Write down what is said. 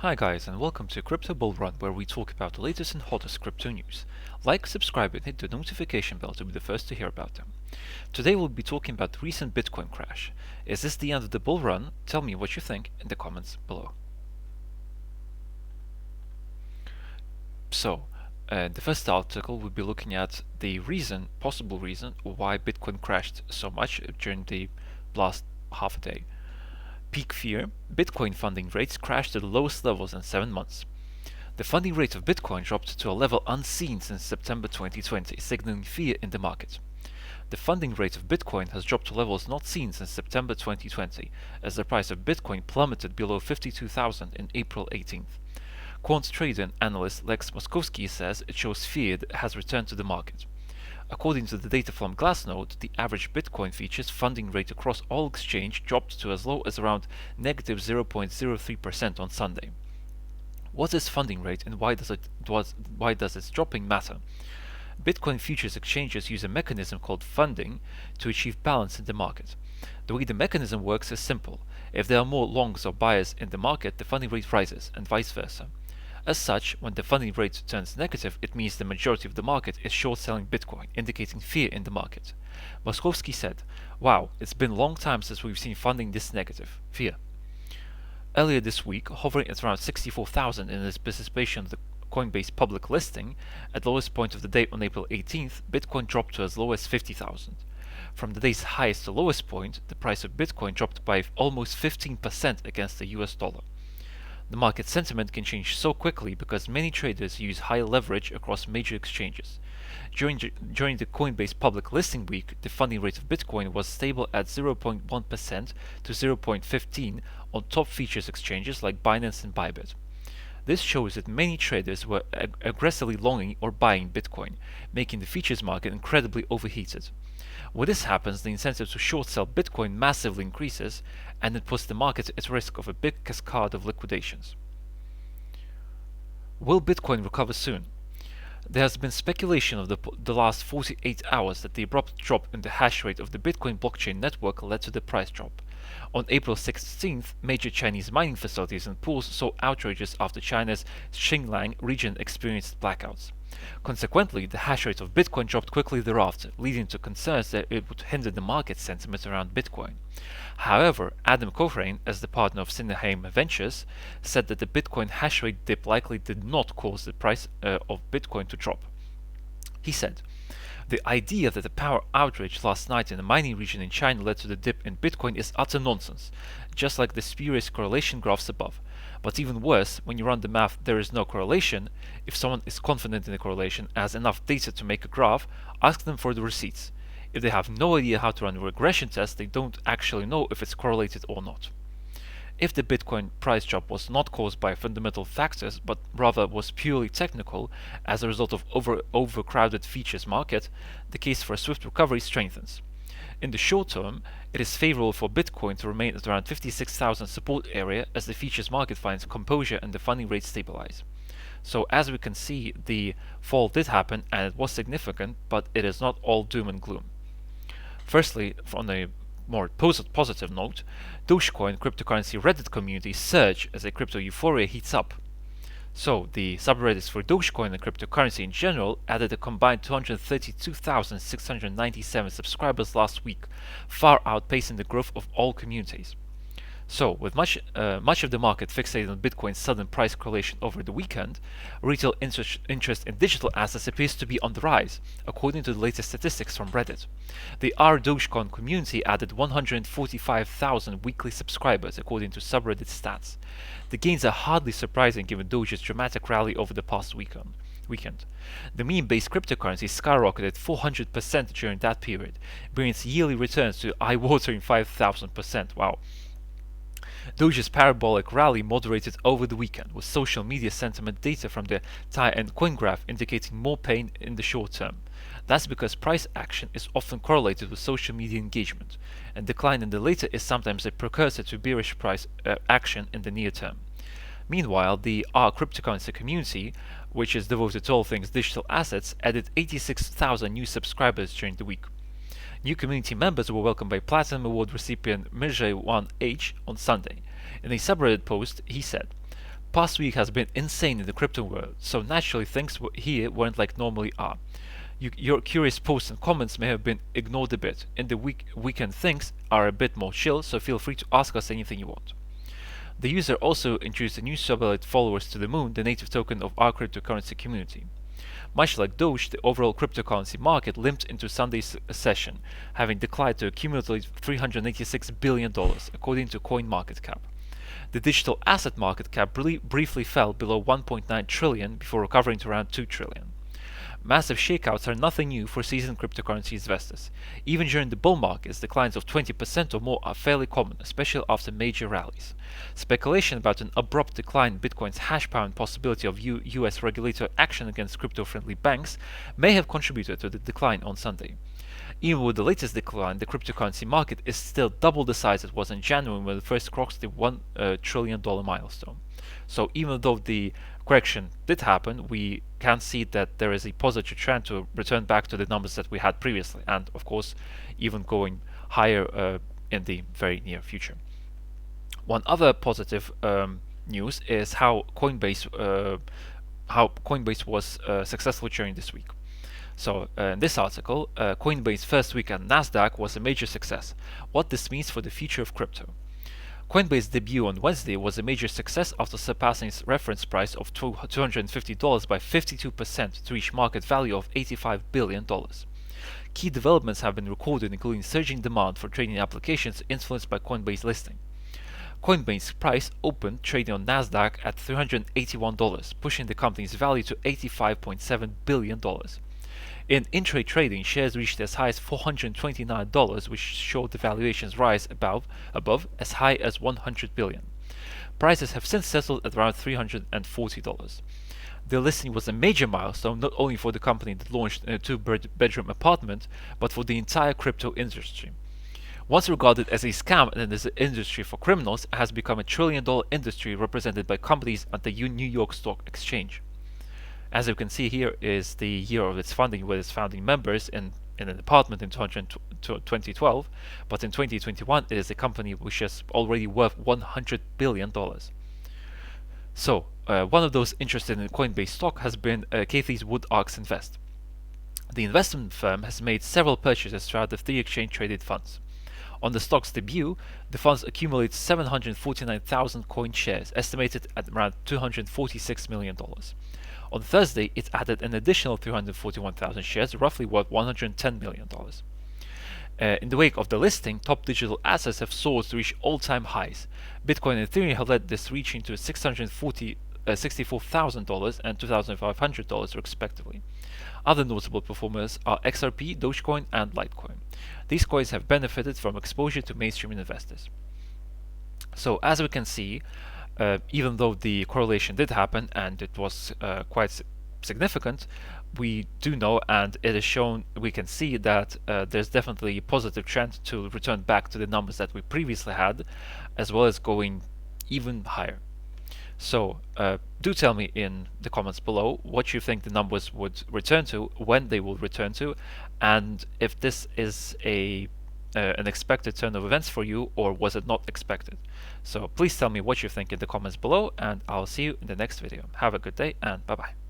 Hi guys, and welcome to Crypto Bull Run, where we talk about the latest and hottest crypto news. Like, subscribe, and hit the notification bell to be the first to hear about them. Today we'll be talking about the recent Bitcoin crash. Is this the end of the bull run? Tell me what you think in the comments below. So, the first article we'll be looking at the possible reason, why Bitcoin crashed so much during the last half a day. Peak fear, Bitcoin funding rates crashed to the lowest levels in 7 months. The funding rate of Bitcoin dropped to a level unseen since September 2020, signaling fear in the market. The funding rate of Bitcoin has dropped to levels not seen since September 2020, as the price of Bitcoin plummeted below 52,000 in April 18th. Quant trader and analyst Lex Moskowski says it shows fear that has returned to the market. According to the data from Glassnode, the average Bitcoin futures funding rate across all exchanges dropped to as low as around negative 0.03% on Sunday. What is funding rate and why does its dropping matter? Bitcoin futures exchanges use a mechanism called funding to achieve balance in the market. The way the mechanism works is simple. If there are more longs or buyers in the market, the funding rate rises, and vice versa. As such, when the funding rate turns negative, it means the majority of the market is short-selling Bitcoin, indicating fear in the market. Moskowski said, "Wow, it's been a long time since we've seen funding this negative. Fear." Earlier this week, hovering at around 64,000 in anticipation of the Coinbase public listing, at the lowest point of the day on April 18th, Bitcoin dropped to as low as 50,000. From the day's highest to lowest point, the price of Bitcoin dropped by almost 15% against the US dollar. The market sentiment can change so quickly because many traders use high leverage across major exchanges. During the Coinbase public listing week, the funding rate of Bitcoin was stable at 0.1% to 0.15 on top features exchanges like Binance and Bybit. This shows that many traders were aggressively longing or buying Bitcoin, making the futures market incredibly overheated. When this happens, the incentive to short sell Bitcoin massively increases, and it puts the market at risk of a big cascade of liquidations. Will Bitcoin recover soon? There has been speculation of the last 48 hours that the abrupt drop in the hash rate of the Bitcoin blockchain network led to the price drop. On April 16th, major Chinese mining facilities and pools saw outrages after China's Xinjiang region experienced blackouts. Consequently, the hash rate of Bitcoin dropped quickly thereafter, leading to concerns that it would hinder the market sentiment around Bitcoin. However, Adam Cochrane, as the partner of Sinneheim Ventures, said that the Bitcoin hash rate dip likely did not cause the price of Bitcoin to drop. He said, "The idea that a power outage last night in a mining region in China led to the dip in Bitcoin is utter nonsense, just like the spurious correlation graphs above. But even worse, when you run the math, there is no correlation. If someone is confident in the correlation, has enough data to make a graph, ask them for the receipts. If they have no idea how to run a regression test, they don't actually know if it's correlated or not." If the Bitcoin price drop was not caused by fundamental factors, but rather was purely technical as a result of overcrowded futures market, the case for a swift recovery strengthens. In the short term, it is favorable for Bitcoin to remain at around 56,000 support area as the futures market finds composure and the funding rates stabilize. So as we can see, the fall did happen and it was significant, but it is not all doom and gloom. Firstly, on a more positive note, Dogecoin cryptocurrency Reddit community surge as a crypto euphoria heats up. So, the subreddits for Dogecoin and cryptocurrency in general added a combined 232,697 subscribers last week, far outpacing the growth of all communities. So, with much of the market fixated on Bitcoin's sudden price correlation over the weekend, retail interest in digital assets appears to be on the rise, according to the latest statistics from Reddit. The Dogecoin community added 145,000 weekly subscribers, according to subreddit stats. The gains are hardly surprising given Doge's dramatic rally over the past weekend. The meme-based cryptocurrency skyrocketed 400% during that period, bringing its yearly returns to eye-watering 5,000%. Wow. Doge's parabolic rally moderated over the weekend, with social media sentiment data from the TIE and CoinGraph indicating more pain in the short term. That's because price action is often correlated with social media engagement, and decline in the later is sometimes a precursor to bearish price action in the near term. Meanwhile, the cryptocurrency community, which is devoted to all things digital assets, added 86,000 new subscribers during the week. New community members were welcomed by Platinum Award recipient Mirjay1H on Sunday. In a subreddit post, he said, Past week has been insane in the crypto world, so naturally things here weren't like normally are. Your curious posts and comments may have been ignored a bit. In the weekend things are a bit more chill, so feel free to ask us anything you want. The user also introduced a new subreddit followers to the moon, the native token of our cryptocurrency community. Much like Doge, the overall cryptocurrency market limped into Sunday's session, having declined to a cumulative $386 billion, according to CoinMarketCap. The digital asset market cap briefly fell below 1.9 trillion before recovering to around 2 trillion. Massive shakeouts are nothing new for seasoned cryptocurrency investors. Even during the bull markets, declines of 20% or more are fairly common, especially after major rallies. Speculation about an abrupt decline in Bitcoin's hash power and possibility of US regulatory action against crypto-friendly banks may have contributed to the decline on Sunday. Even with the latest decline, the cryptocurrency market is still double the size it was in January when it first crossed the $1 trillion milestone. So even though the correction did happen, we can see that there is a positive trend to return back to the numbers that we had previously, and of course, even going higher in the very near future. One other positive news is how Coinbase was successful during this week. So in this article, Coinbase's first week at Nasdaq was a major success. What this means for the future of crypto. Coinbase's debut on Wednesday was a major success after surpassing its reference price of $250 by 52% to reach market value of $85 billion. Key developments have been recorded, including surging demand for trading applications influenced by Coinbase listing. Coinbase's price opened trading on Nasdaq at $381, pushing the company's value to $85.7 billion. In intraday trading, shares reached as high as $429, which showed the valuations rise above as high as $100 billion. Prices have since settled at around $340. The listing was a major milestone not only for the company that launched a two-bedroom apartment, but for the entire crypto industry. Once regarded as a scam and as an industry for criminals, it has become a trillion-dollar industry represented by companies at the New York Stock Exchange. As you can see here is the year of its funding with its founding members in an apartment in 2012, but in 2021 it is a company which is already worth $100 billion. So, one of those interested in Coinbase stock has been Kathy's Wood Arcs Invest. The investment firm has made several purchases throughout the three exchange-traded funds. On the stock's debut, the funds accumulated 749,000 coin shares, estimated at around $246 million. On Thursday, it added an additional 341,000 shares, roughly worth $110 million. In the wake of the listing, top digital assets have soared to reach all-time highs. Bitcoin and Ethereum have led this, reaching to $64,000 and $2,500 respectively. Other notable performers are XRP, Dogecoin, and Litecoin. These coins have benefited from exposure to mainstream investors. So, as we can see, even though the correlation did happen and it was quite significant, we do know, and it is shown, we can see that there's definitely a positive trend to return back to the numbers that we previously had, as well as going even higher. So do tell me in the comments below what you think the numbers would return to, when they will return to, and if this is an expected turn of events for you, or was it not expected. So please tell me what you think in the comments below, and I'll see you in the next video. Have a good day, and bye bye.